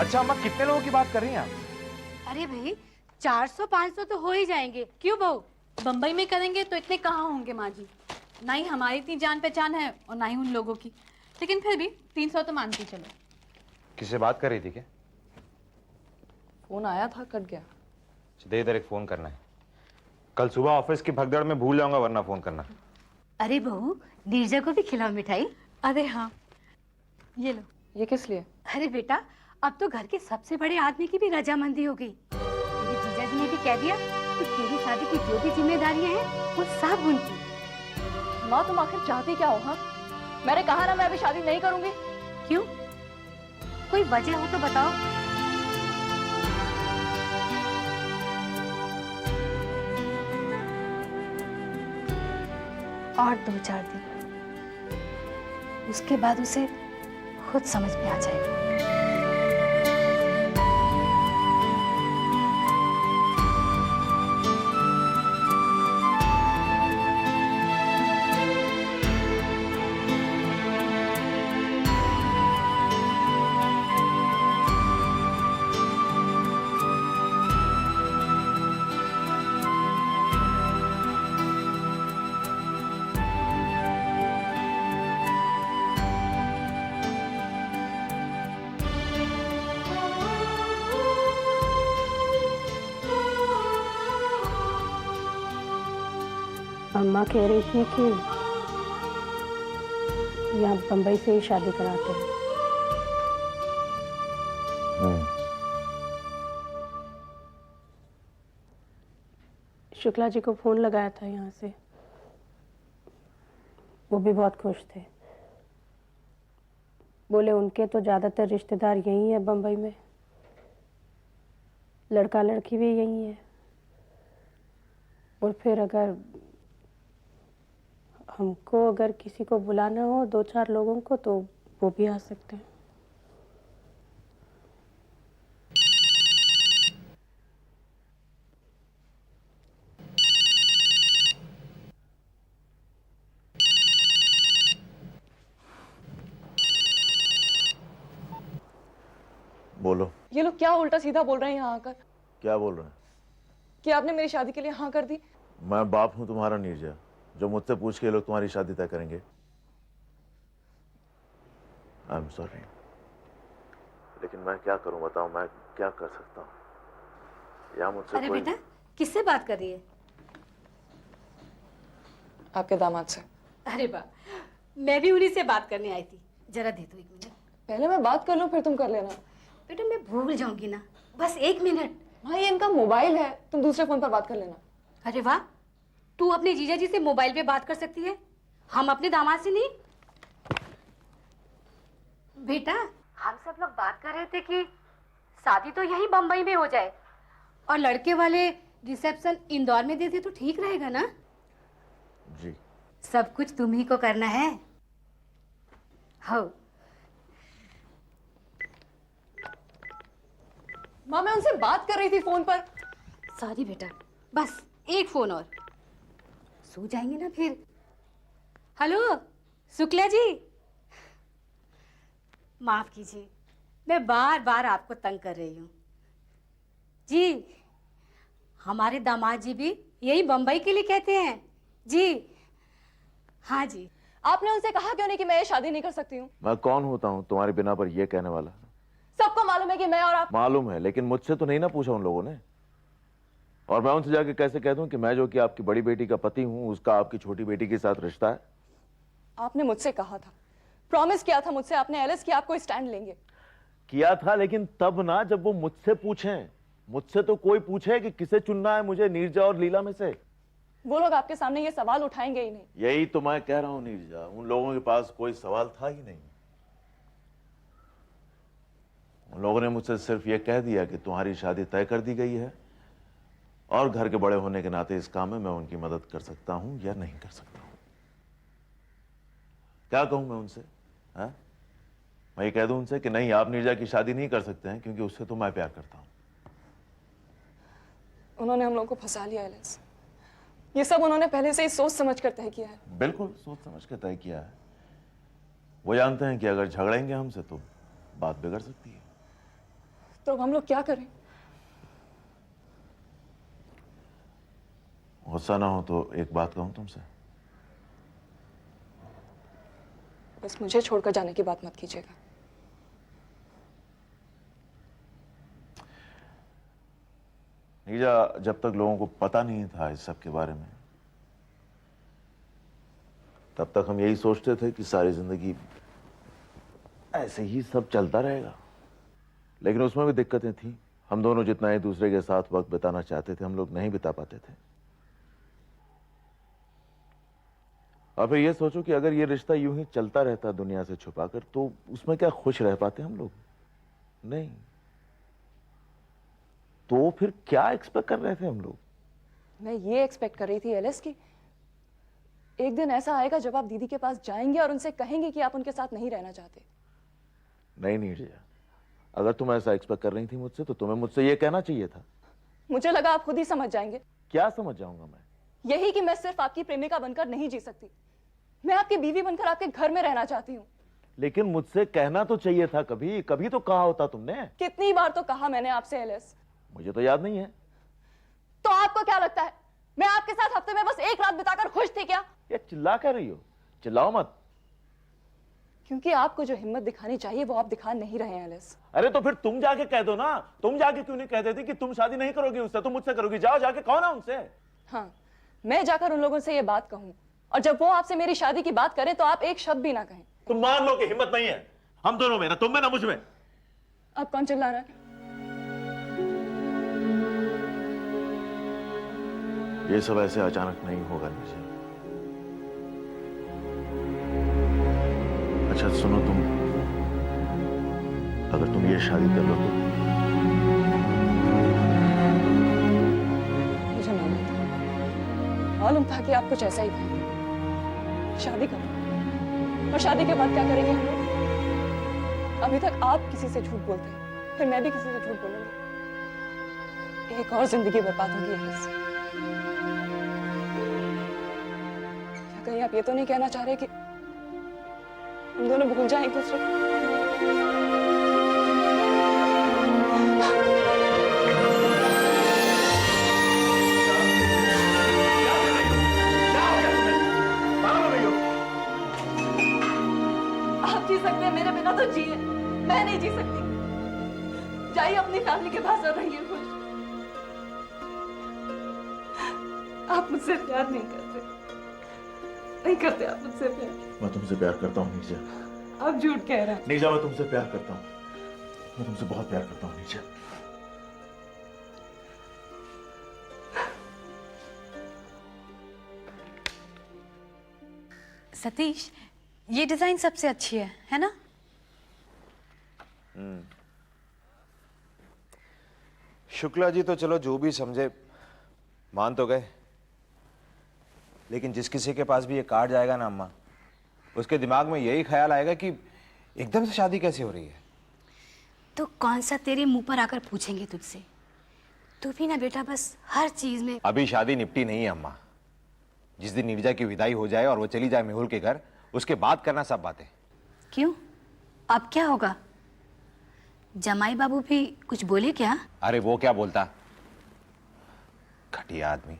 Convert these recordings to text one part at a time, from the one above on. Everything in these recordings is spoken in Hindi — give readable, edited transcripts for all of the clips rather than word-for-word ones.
अच्छा अम्मा, कितने लोगों की बात कर रही हैं आप? अरे भाई 400-500 तो हो ही जाएंगे। क्यों बहू? बम्बई में करेंगे तो इतने कहाँ होंगे माँ जी। ना ही हमारी इतनी जान पहचान है और ना ही उन लोगों की, लेकिन फिर भी 300 तो मानती चलो। किससे बात कर रही थी क्या? फोन आया था, कट गया। दे इधर, एक फोन करना है। कल सुबह ऑफिस की भगदड़ में भूल जाऊंगा, वरना फोन करना। अरे बहू, नीरजा को भी खिलाओ मिठाई। अरे हाँ, ये लो। ये किस लिए? अरे बेटा, अब तो घर के सबसे बड़े आदमी की भी रजामंदी हो गई। तेरे जीजा जी ने भी कह दिया कि तेरी शादी की जो भी जिम्मेदारियां हैं वो सब उनकी। माँ तुम आखिर चाहती क्या हो? हाँ, मैंने कहा ना मैं अभी शादी नहीं करूंगी। क्यों? कोई वजह हो तो बताओ। और 2-4 दिन, उसके बाद उसे खुद समझ में आ जाएगा। अम्मा कह रही थी कि यहाँ बम्बई से ही शादी कराते हैं। शुक्ला जी को फोन लगाया था यहाँ से, वो भी बहुत खुश थे। बोले उनके तो ज्यादातर रिश्तेदार यही है बम्बई में, लड़का लड़की भी यही है, और फिर अगर किसी को बुलाना हो 2-4 लोगों को तो वो भी आ सकते हैं। बोलो। ये लोग क्या उल्टा सीधा बोल रहे हैं यहाँ आकर? क्या बोल रहे हैं? कि आपने मेरी शादी के लिए हाँ कर दी। मैं बाप हूं तुम्हारा नीरजा, जो मुझसे पूछ के ये लोग तुम्हारी शादी तय करेंगे? आई एम सॉरी, लेकिन मैं क्या करूं बताओ, मैं क्या कर सकता हूं? या मुझसे अरे कोई... बेटा, किससे बात कर रही है? आपके दामाद से। अरे वाह, मैं भी उन्हीं से बात करने आई थी। जरा दे दो 1 मिनट। पहले मैं बात कर लूं फिर तुम कर लेना। बेटा मैं भूल जाऊंगी ना, बस 1 मिनट। हाँ ये इनका मोबाइल है, तुम दूसरे फोन पर बात कर लेना। अरे वाह, तू अपने जीजा जी से मोबाइल पे बात कर सकती है, हम अपने दामाद से नहीं। बेटा हम सब लोग बात कर रहे थे कि शादी तो यहीं बम्बई में हो जाए और लड़के वाले रिसेप्शन इंदौर में दे दे तो ठीक रहेगा ना? जी। सब कुछ तुम ही को करना है। हो माँ मैं उनसे बात कर रही थी फोन पर। सॉरी बेटा, बस एक फोन और, सो जाएंगे ना फिर। हेलो शुक्ला जी, माफ कीजिए, मैं बार बार आपको तंग कर रही हूँ जी। हमारे दामाद जी भी यही बम्बई के लिए कहते हैं जी। हाँ जी। आपने उनसे कहा क्यों नहीं कि मैं ये शादी नहीं कर सकती हूँ? मैं कौन होता हूं तुम्हारे बिना पर ये कहने वाला? सबको मालूम है कि मैं और आप... मालूम है, लेकिन मुझसे तो नहीं ना पूछा उन लोगों ने। और मैं उनसे जाके कैसे कह दूं कि मैं जो कि आपकी बड़ी बेटी का पति हूं, उसका आपकी छोटी बेटी के साथ रिश्ता है? आपने मुझसे कहा था, प्रॉमिस किया था मुझसे आपने एलिस कि आप कोई स्टैंड लेंगे। किया था, लेकिन तब ना जब वो मुझसे पूछें। मुझसे तो कोई पूछे कि किसे चुनना है मुझे, नीरजा और लीला में से। वो लोग आपके सामने ये सवाल उठाएंगे ही नहीं। यही तो मैं कह रहा हूं नीरजा, उन लोगों के पास कोई सवाल था ही नहीं। उन लोगों ने मुझसे सिर्फ ये कह दिया कि तुम्हारी शादी तय कर दी गई है, और घर के बड़े होने के नाते इस काम में मैं उनकी मदद कर सकता हूं या नहीं कर सकता हूं। क्या कहूं मैं उनसे? हाँ, मैं ये कह दूं उनसे कि नहीं, आप नीरजा की शादी नहीं कर सकते हैं क्योंकि उससे तो मैं प्यार करता हूं। उन्होंने हम लोगों को फंसा लिया एलिस। ये सब उन्होंने पहले से ही सोच समझ कर तय किया है। बिल्कुल सोच समझ के तय किया है। वो जानते हैं कि अगर झगड़ेंगे हमसे तो बात बिगड़ सकती है। तो अब हम लोग क्या करें? गुस्सा ना हो तो एक बात कहूं तुमसे। बस मुझे छोड़कर जाने की बात मत कीजिएगा। नीजा, जब तक लोगों को पता नहीं था इस सब के बारे में, तब तक हम यही सोचते थे कि सारी जिंदगी ऐसे ही सब चलता रहेगा। लेकिन उसमें भी दिक्कतें थी। हम दोनों जितना एक दूसरे के साथ वक्त बिताना चाहते थे, हम लोग नहीं बिता पाते थे। और फिर ये सोचो कि अगर ये रिश्ता यूं ही चलता रहता दुनिया से छुपाकर, तो उसमें क्या खुश रह पाते हम लोग? नहीं। तो फिर क्या एक्सपेक्ट कर रहे थे हम लोग? मैं ये एक्सपेक्ट कर रही थी एलिस की एक दिन ऐसा आएगा जब आप दीदी के पास जाएंगे और उनसे कहेंगे कि आप उनके साथ नहीं रहना चाहते। नहीं नीरजा, अगर तुम ऐसा एक्सपेक्ट कर रही थी मुझसे, तो तुम्हें मुझसे ये कहना चाहिए था। मुझे लगा आप खुद ही समझ जाएंगे। क्या समझ जाऊंगा मैं? यही कि मैं सिर्फ आपकी प्रेमिका बनकर नहीं जी सकती। मैं आपकी बीवी बनकर आपके घर में रहना चाहती हूँ। लेकिन मुझसे कहना तो चाहिए था, कभी कभी तो कहा होता तुमने। कितनी बार तो कहा मैंने आपसे एलिस। मुझे तो याद नहीं है। तो आपको क्या लगता है मैं आपके साथ हफ्ते में बस एक रात बिताकर खुश थी क्या? ये चिल्ला कर रही हो? चिल्लाओ मत। क्योंकि आपको जो हिम्मत दिखानी चाहिए वो आप दिखा नहीं रहे हैं एलिस। अरे तो फिर तुम जाके कह दो ना। तुम जाके क्यों नहीं कह देती कि तुम शादी नहीं करोगी उससे, तुम मुझसे करोगी? जाओ जाके कहो ना उनसे। हाँ, मैं जाकर उन लोगों से ये बात कहूं और जब वो आपसे मेरी शादी की बात करें तो आप एक शब्द भी ना कहें। तुम मान लो कि हिम्मत नहीं है हम दोनों में, ना तुम में ना मुझ में। अब कौन चिल्ला रहा है? ये सब ऐसे अचानक नहीं होगा नीचे। अच्छा सुनो, अगर तुम ये शादी कर लो तो? मुझे मालूम था कि आप कुछ ऐसा ही कहेंगे। शादी करो और शादी के बाद क्या करेंगे हम लोग? अभी तक आप किसी से झूठ बोलते हैं, फिर मैं भी किसी से झूठ बोलूंगी। एक और जिंदगी बर्बाद होगी एलिस। क्या कहीं आप ये तो नहीं कहना चाह रहे कि हम दोनों भूल जाएं एक दूसरे को? आप जी सकते हैं मेरे बिना तो जिए, मैं नहीं जी सकती। जाइए अपनी फैमिली के पास और रहिए खुश। आप मुझसे प्यार नहीं करते, नहीं करते आप मुझसे प्यार। मैं तुमसे प्यार करता हूँ नीचा। आप झूठ कह रहे हैं। नीचा, मैं तुमसे प्यार करता हूँ। मैं तुमसे बहुत प्यार करता हूँ नीचा। सतीश, ये डिजाइन सबसे अच्छी है ना? शुक्ला जी तो चलो जो भी समझे मान तो गए, लेकिन जिस किसी के पास भी ये कार्ड जाएगा ना अम्मा, उसके दिमाग में यही ख्याल आएगा कि एकदम से शादी कैसे हो रही है। तो कौन सा तेरे मुंह पर आकर पूछेंगे तुझसे? तू भी ना बेटा बस हर चीज में। अभी शादी निपटी नहीं है अम्मा। जिस दिन नीरजा की विदाई हो जाए और वो चली जाए मेहुल के घर, उसके बाद करना सब बातें। क्यों? अब क्या होगा? जमाई बाबू भी कुछ बोले क्या? अरे वो क्या बोलता, घटिया आदमी।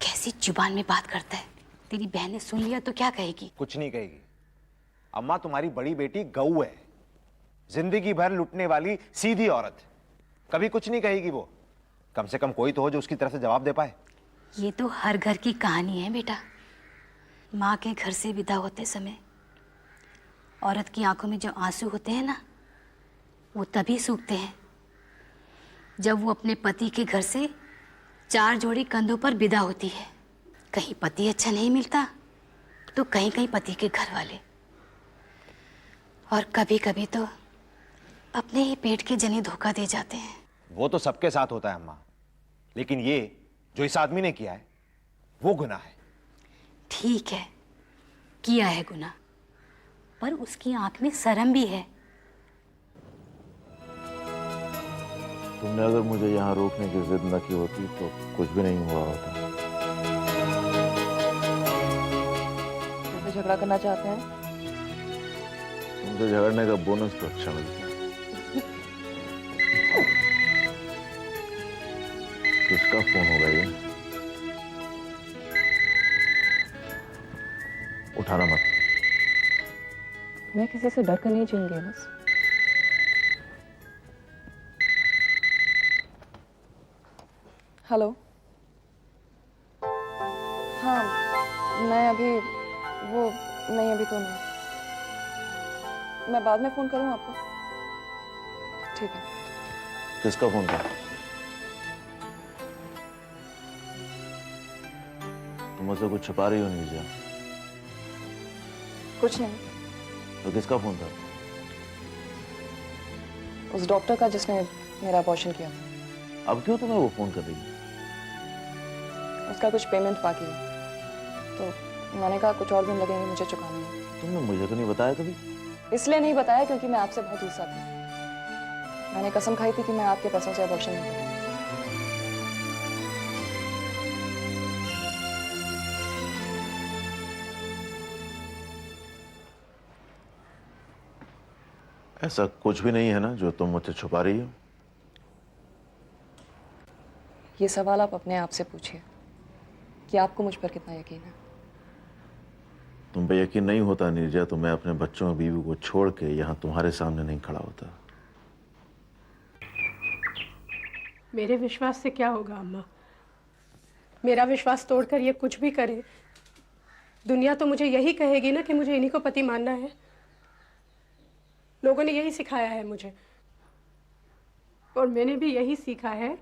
कैसी जुबान में बात करता है। तेरी बहन ने सुन लिया तो क्या कहेगी? कुछ नहीं कहेगी अम्मा, तुम्हारी बड़ी बेटी गऊ है, जिंदगी भर लुटने वाली सीधी औरत। कभी कुछ नहीं कहेगी वो। कम से कम कोई तो हो जो उसकी तरफ से जवाब दे पाए। ये तो हर घर की कहानी है बेटा। माँ के घर से विदा होते समय औरत की आंखों में जो आंसू होते हैं ना, वो तभी सूखते हैं जब वो अपने पति के घर से 4 जोड़ी कंधों पर विदा होती है। कहीं पति अच्छा नहीं मिलता तो कहीं कहीं पति के घर वाले, और कभी कभी तो अपने ही पेट के जने धोखा दे जाते हैं। वो तो सबके साथ होता है अम्मा, लेकिन ये जो इस आदमी ने किया है वो गुनाह है। ठीक है, किया है गुनाह, पर उसकी आंख में शर्म भी है। तुमने अगर मुझे यहाँ रोकने की जिद न की होती तो कुछ भी नहीं हुआ होता। झगड़ा करना चाहते हैं? तुमसे झगड़ने का बोनस तो अच्छा मिलता है। किसका फोन होगा ये? उठाना मत। मैं किसी से डर कर नहीं जीऊंगी बस। हेलो। हाँ, मैं अभी नहीं, अभी तो नहीं। मैं बाद में फोन करूँ आपको? ठीक है। किसका फोन था? तुम मुझसे कुछ छुपा रही हो नीरजा? कुछ नहीं। तो किसका फोन था? उस डॉक्टर का जिसने मेरा अबॉर्शन किया था। अब क्यों तुम्हें वो फोन कर रही है? उसका कुछ पेमेंट बाकी है, तो मैंने कहा कुछ और दिन लगेंगे मुझे चुकाने में। तुमने मुझे तो नहीं बताया कभी। इसलिए नहीं बताया क्योंकि मैं आपसे बहुत गुस्सा थी। मैंने कसम खाई थी कि मैं आपके पैसों से अबॉर्शन नहीं करूंगी। ऐसा कुछ भी नहीं है ना जो तुम मुझसे छुपा रही हो? ये सवाल आप अपने आप से पूछिए कि आपको मुझ पर कितना यकीन है। तुम पे यकीन नहीं होता नीरजा तो मैं अपने बच्चों और बीवी को छोड़ के यहाँ तुम्हारे सामने नहीं खड़ा होता। मेरे विश्वास से क्या होगा अम्मा? मेरा विश्वास तोड़कर ये कुछ भी करे, दुनिया तो मुझे यही कहेगी ना कि मुझे इन्हीं को पति मानना है। लोगों ने यही सिखाया है मुझे, और मैंने भी यही सीखा है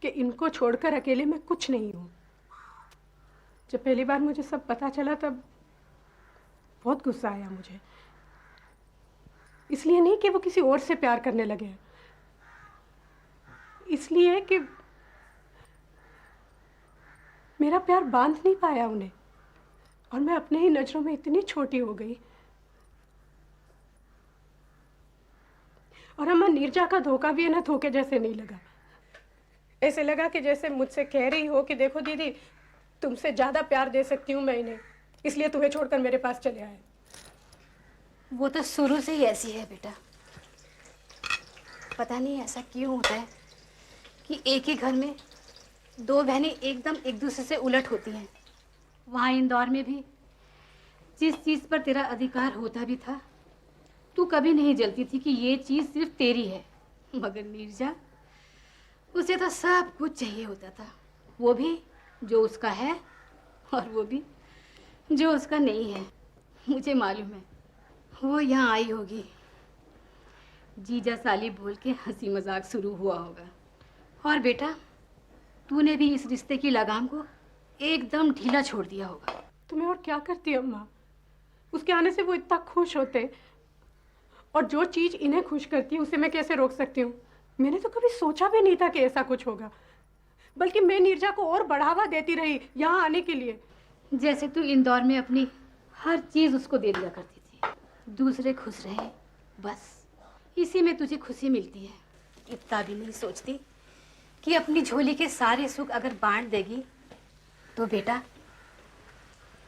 कि इनको छोड़कर अकेले मैं कुछ नहीं हूँ। जब पहली बार मुझे सब पता चला तब बहुत गुस्सा आया मुझे। इसलिए नहीं कि वो किसी और से प्यार करने लगे हैं, इसलिए कि मेरा प्यार बांध नहीं पाया उन्हें, और मैं अपने ही नजरों में इतनी छोटी हो गई। और अम्मा, नीरजा का धोखा भी है ना, धोखे जैसे नहीं लगा। ऐसे लगा कि जैसे मुझसे कह रही हो कि देखो दीदी, तुमसे ज्यादा प्यार दे सकती हूँ मैं इन्हें, इसलिए तुम्हें छोड़कर मेरे पास चले आए। वो तो शुरू से ही ऐसी है बेटा। पता नहीं ऐसा क्यों होता है कि एक ही घर में दो बहनें एकदम एक दूसरे से उलट होती हैं। वहाँ इंदौर में भी जिस चीज़ पर तेरा अधिकार होता भी था, तू कभी नहीं जलती थी कि ये चीज़ सिर्फ तेरी है। मगर नीरजा, उसे तो सब कुछ चाहिए होता था, वो भी जो उसका है और वो भी जो उसका नहीं है। मुझे मालूम है वो यहाँ आई होगी, जीजा साली बोल के हंसी मजाक शुरू हुआ होगा, और बेटा तूने भी इस रिश्ते की लगाम को एकदम ढीला छोड़ दिया होगा। तुम्हें और क्या करती अम्मा? उसके आने से वो इतना खुश होते, और जो चीज़ इन्हें खुश करती है उसे मैं कैसे रोक सकती हूँ? मैंने तो कभी सोचा भी नहीं था कि ऐसा कुछ होगा, बल्कि मैं नीरजा को और बढ़ावा देती रही यहाँ आने के लिए। जैसे तू इंदौर में अपनी हर चीज़ उसको दे दिया करती थी। दूसरे खुश रहे, बस इसी में तुझे खुशी मिलती है। इतना भी नहीं सोचती कि अपनी झोली के सारे सुख अगर बांट देगी तो बेटा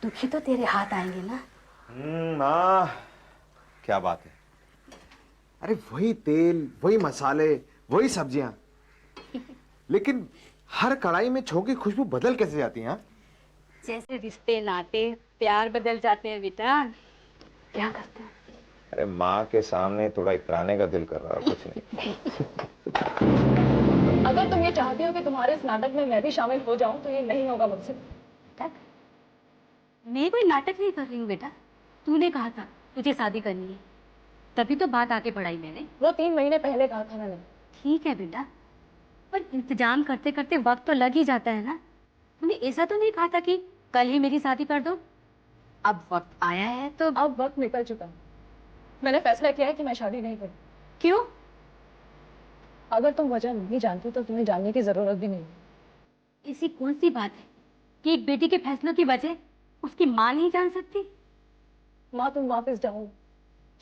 दुखी तो तेरे हाथ आएंगे ना। माँ, क्या बात है। अरे वही तेल, वही मसाले, वही सब्जियां, लेकिन हर कढ़ाई में छौं की खुशबू बदल कैसे जाती है? जैसे रिश्ते नाते प्यार बदल जाते हैं बेटा। क्या करते हैं? अरे माँ के सामने थोड़ा इतराने का दिल कर रहा है, कुछ नहीं। अगर तुम ये चाहती हो कि तुम्हारे इस नाटक में मैं भी शामिल हो जाऊं तो ये नहीं होगा मुझसे। नाटक? मैं कोई नाटक नहीं कर रही हूँ बेटा। तूने कहा था तुझे शादी करनी है, तभी तो बात आगे बढ़ाई मैंने। वो 3 महीने पहले कहा था मैंने। ठीक है बेटा, पर इंतजाम करते करते वक्त तो लग ही जाता है ना। तूने ऐसा तो नहीं कहा था कि कल ही मेरी शादी कर दो? अब वक्त आया है तो अब वक्त निकल चुका है। मैंने फैसला किया है कि मैं शादी नहीं करूँ। क्यों? अगर तुम वजह नहीं जानती तो तुम्हें जानने की जरूरत भी नहीं। ऐसी कौन सी बात है कि एक बेटी के फैसलों की वजह उसकी माँ नहीं जान सकती? माँ, तुम वापस जाओ।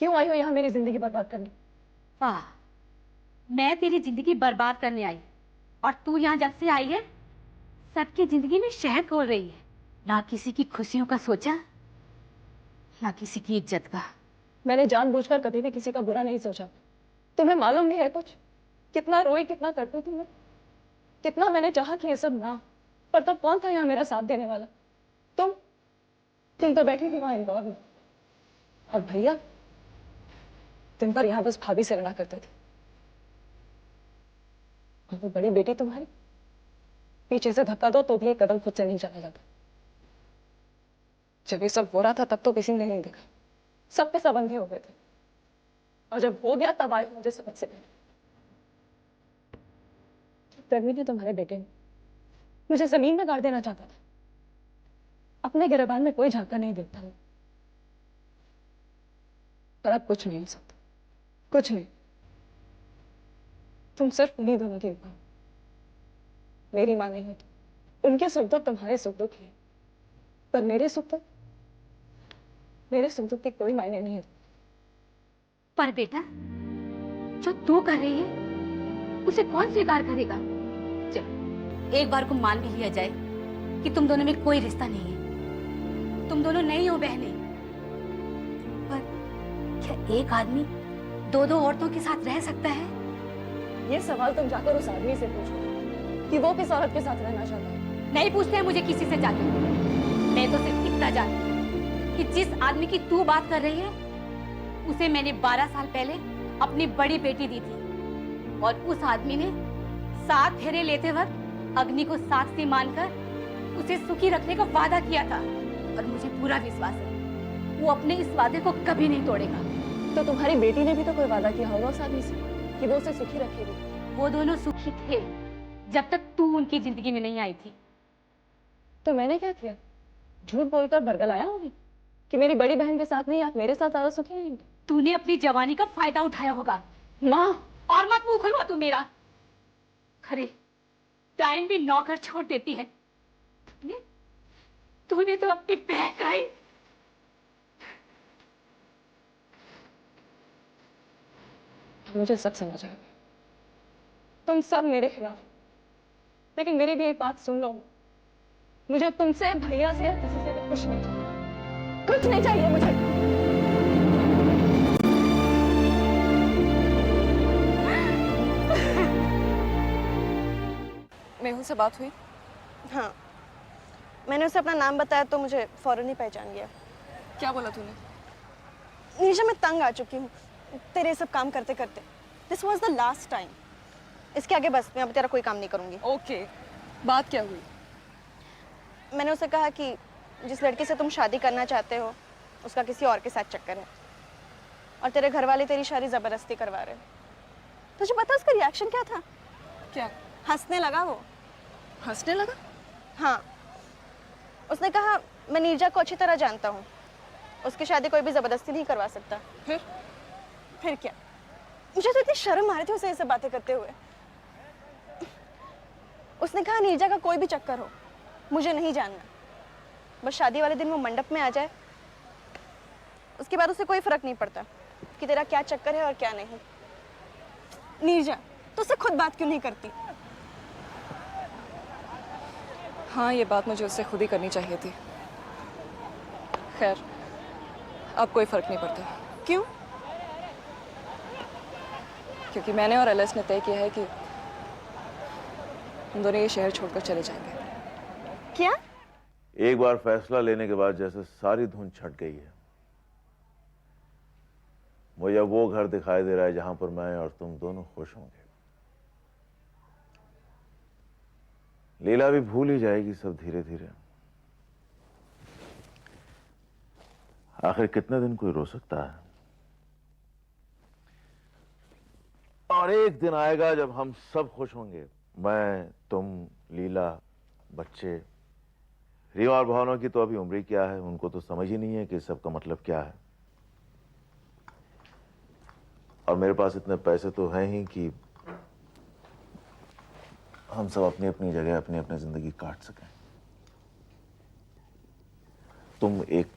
क्यों आई हो यहाँ मेरी जिंदगी बर्बाद करने? वाह, मैं तेरी जिंदगी बर्बाद करने आई, और तू यहाँ जब से आई है सबकी जिंदगी में शहद घोल रही है। ना किसी की खुशियों का सोचा, ना किसी की इज्जत का। मैंने जानबूझकर कभी भी किसी का बुरा नहीं सोचा। तुम्हें मालूम नहीं है कुछ? कितना रोई, कितना करती थी मैं। कितना मैंने चाहा कि ये सब ना, पर तब कौन था यहाँ मेरा साथ देने वाला? तुम तो बैठी थी वहां इंदौर में। और भैया दिन भर यहाँ बस भाभी से लड़ा करते थे। और वो बड़ी बेटी तुम्हारी पीछे से धक्का दो तो भी एक कदम खुद से नहीं चला जाता। जब ये सब हो रहा था तब तो किसी ने नहीं देखा, सब पे सब अंधे हो गए थे। और जब हो गया तब आए मुझे समझ से तभी ने तुम्हारे बेटे ने मुझे जमीन में गाड़ देना चाहता था। अपने गिरबान में कोई झांका नहीं देता है। पर अब कुछ नहीं हो सकता, कुछ नहीं। तुम सिर्फ उन्हीं दोनों की मां, मेरी मां नहीं हो। उनके सुख दुख तुम्हारे सुख दुख है, पर मेरे सुख दुख के कोई मायने नहीं है। पर बेटा, जो तू कर रही है उसे कौन स्वीकार करेगा? चल, एक बार को मान भी लिया जाए कि तुम दोनों में कोई रिश्ता नहीं है, तुम दोनों नहीं हो बहनें, पर क्या एक आदमी दो दो औरतों के साथ रह सकता है? ये सवाल तुम जाकर उस आदमी से पूछो कि वो किस औरत के साथ रहना चाहता है। नहीं पूछते हैं मुझे किसी से जाकर। मैं तो सिर्फ इतना जानती हूँ कि जिस आदमी की तू बात कर रही है उसे मैंने 12 साल पहले अपनी बड़ी बेटी दी थी, और उस आदमी ने 7 फेरे लेते वक्त अग्नि को साक्षी मानकर उसे सुखी रखने का वादा किया था, और मुझे पूरा विश्वास है वो अपने इस वादे को कभी नहीं तोड़ेगा। तो तुम्हारी बेटी ने भी तो कोई वादा किया होगा उस आदमी से कि वो उसे सुखी रखेगी। वो दोनों सुखी थे जब तक तू उनकी जिंदगी में नहीं आई थी। तो मैंने क्या किया? झूठ बोलकर बरगलाया होगी कि मेरी बड़ी बहन के साथ नहीं, आप मेरे साथ ज्यादा सुखी नहीं। तूने अपनी जवानी का फायदा उठाया होगा। माँ, और मत मुंह खुलवा तू मेरा। खरे टाइम भी नौकर छोड़ देती है। तूने तो अपनी बहकाई। मुझे सब समझ आया, तुम सब मेरे खिलाफ, लेकिन मेरी भी एक बात सुन लो, मुझे तुमसे, भैया से, किसी से भी कुछ नहीं चाहिए, कुछ नहीं चाहिए मुझे। मेहुल से बात हुई? हाँ, मैंने उसे अपना नाम बताया तो मुझे फौरन ही पहचान गया। क्या बोला तूने? नीरजा, मैं तंग आ चुकी हूँ तेरे सब काम करते करते। This was the last time. इसके आगे बस, मैं अब तेरा कोई काम नहीं करूँगी। ओके, बात क्या हुई? मैंने उसे कहा कि जिस लड़की से तुम शादी करना चाहते हो उसका किसी और के साथ चक्कर है, और तेरे घर वाले तेरी शादी ज़बरदस्ती करवा रहे। तुझे पता उसका रिएक्शन क्या था? क्या? हंसने लगा वो। हंसने लगा? हाँ, उसने कहा मैं नीरजा को अच्छी तरह जानता हूँ, उसकी शादी कोई भी ज़बरदस्ती नहीं करवा सकता। फिर क्या? मुझे तो इतनी शर्म आ रही थी उसे ये सब बातें करते हुए। उसने कहा नीरजा का कोई भी चक्कर हो मुझे नहीं जानना, बस शादी वाले दिन वो मंडप में आ जाए, उसके बाद उसे कोई फर्क नहीं पड़ता कि तेरा क्या चक्कर है और क्या नहीं। नीरजा, तो उससे खुद बात क्यों नहीं करती? हाँ, ये बात मुझे उससे खुद ही करनी चाहिए थी। खैर, अब कोई फर्क नहीं पड़ता। क्यों? क्योंकि मैंने और एलिस ने तय किया है कि हम दोनों ये शहर छोड़कर चले जाएंगे। क्या? एक बार फैसला लेने के बाद जैसे सारी धुन छट गई है। मुझे अब वो घर दिखाई दे रहा है जहां पर मैं और तुम दोनों खुश होंगे। लीला भी भूल ही जाएगी सब धीरे धीरे। आखिर कितने दिन कोई रो सकता है? और एक दिन आएगा जब हम सब खुश होंगे, मैं, तुम, लीला, बच्चे। रिया और भावना की तो अभी उम्र ही क्या है, उनको तो समझ ही नहीं है कि सबका मतलब क्या है। और मेरे पास इतने पैसे तो हैं ही कि हम सब अपनी अपनी जगह अपनी अपनी जिंदगी काट सकें। तुम एक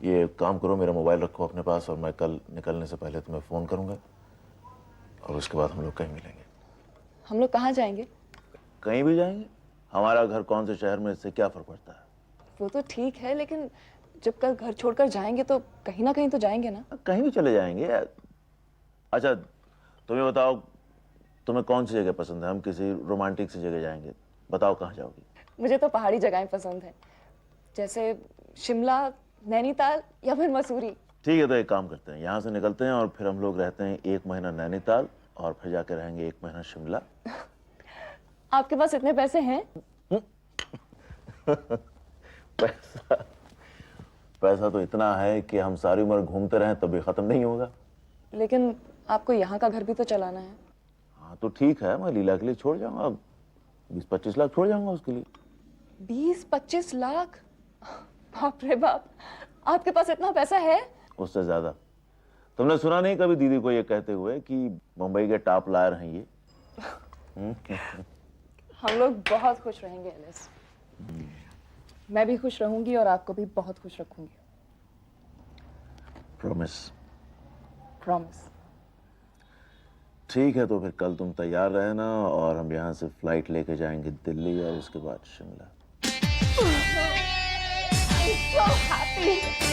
ये काम करो, मेरा मोबाइल रखो अपने पास, और मैं कल निकलने से पहले तुम्हें फोन करूंगा, और उसके बाद हम लोग कहीं मिलेंगे। हम लोग कहाँ जाएंगे? कहीं भी जाएंगे। हमारा घर कौन से शहर में, इससे क्या फर्क पड़ता है? वो तो ठीक है, लेकिन जब कल घर छोड़कर जाएंगे तो कहीं ना कहीं तो जाएंगे ना। कहीं भी चले जाएंगे। अच्छा, तुम्हें बताओ तुम्हें कौन सी जगह पसंद है? हम किसी रोमांटिक सी जगह जाएंगे। बताओ कहाँ जाओगी? मुझे तो पहाड़ी जगहें पसंद है, जैसे शिमला, नैनीताल या फिर मसूरी। ठीक है, तो एक काम करते हैं, यहाँ से निकलते हैं और फिर हम लोग रहते हैं 1 महीना नैनीताल और फिर जाके रहेंगे 1 महीना शिमला। आपके पास इतने पैसे हैं? पैसा तो इतना है कि हम सारी उम्र घूमते रहें तब भी खत्म नहीं होगा। लेकिन आपको यहाँ का घर भी तो चलाना है। हाँ तो ठीक है, मैं लीला के लिए छोड़ जाऊंगा, 20-25 लाख छोड़ जाऊंगा उसके लिए। 20-25 लाख? बाप रे बाप, आपके पास इतना पैसा है? उससे ज्यादा। तुमने सुना नहीं कभी दीदी को ये कहते हुए कि मुंबई के टॉप लायर हैं ये? हम लोग बहुत खुश रहेंगे एलिस। मैं भी खुश रहूंगी और आपको भी बहुत खुश रखूंगी। प्रॉमिस? प्रॉमिस। ठीक है, तो फिर कल तुम तैयार रहना और हम यहाँ से फ्लाइट लेके जाएंगे दिल्ली और उसके बाद शिमला। So happy.